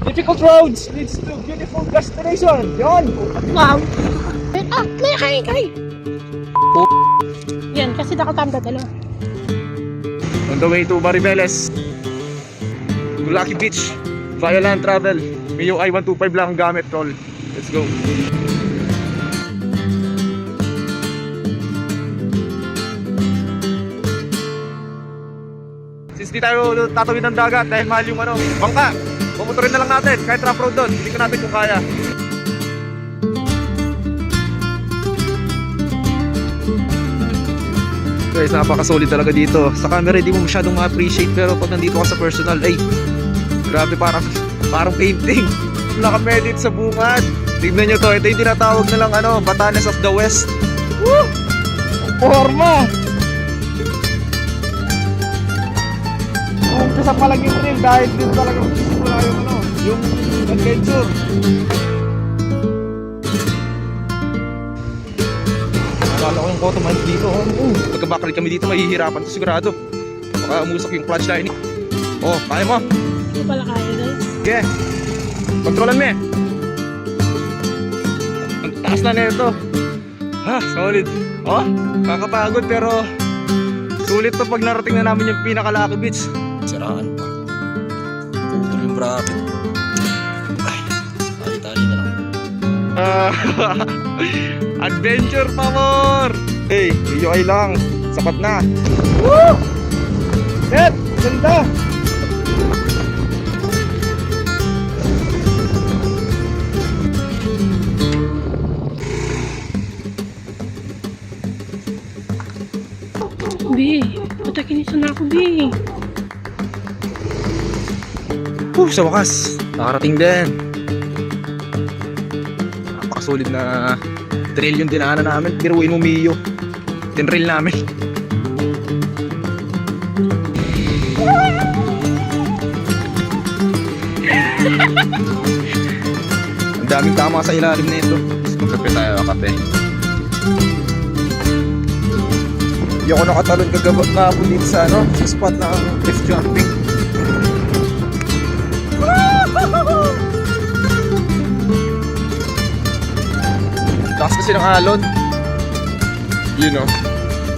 Difficult roads leads to beautiful destination. Yon. Wow. Kay. Yan, kasi nakatanda dalawa. On the way to Maribeles, to Lucky Beach, via land travel. May yung I-125 lang ang gamit, tol. Let's go. Since di tayo tatawid ng dagat dahil mahal yung bangka, pumotorin na lang natin kahit rough road doon. Hindi ko natin kung kaya. Guys, napaka-solid talaga dito. Sa camera hindi mo masyadong ma-appreciate, pero pag nandito ka sa personal, ay grabe, parang painting. Naka-medit sa bungad. Tignan nyo to, ito yung tinatawag na lang Batanes of the West. Woo! Forma! Umpisa pa lang yung trail dahil din talaga wala yung adventure. Akala ko yung Cotoman dito. Pagkabakal kami dito, mahihirapan to sigurado. Baka umusak yung clutch line. Oh, kaya mo? Hindi pala kaya, guys. Okay. Kontrolan mo eh. Ang taas na nito. Ha, solid. Oh, kakapagod pero sulit to pag narating na namin yung pinaka-Lucky Beach. Siraan pa. Putol yung bracket. Ay, tali-tali na lang. Adventure pa more. Hey, video ay lang. Sapat na. Woo! Set! Ganda! B, patakinis na ako, B. Sa wakas, nakarating din. Napakasolid na trail yung dinaanan namin. Biruin mo, Mio. Tinrail namin. Ang daming tama sa ilalim na ito. Magkape tayo, kape. Hindi ako nakatalon kagabot dito sa sa spot na cliff jumping. Lakas kasi ng alon.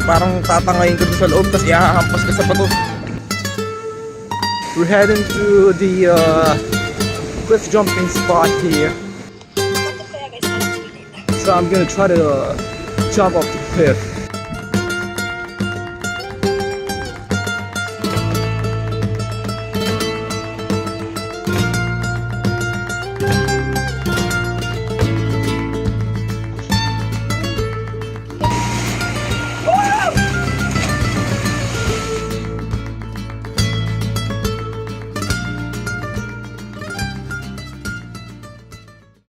Parang tatangayin ka doon sa loob, tapos ihahampas ka sa bato. We're heading to the cliff jumping spot here. So I'm gonna try to jump off the cliff.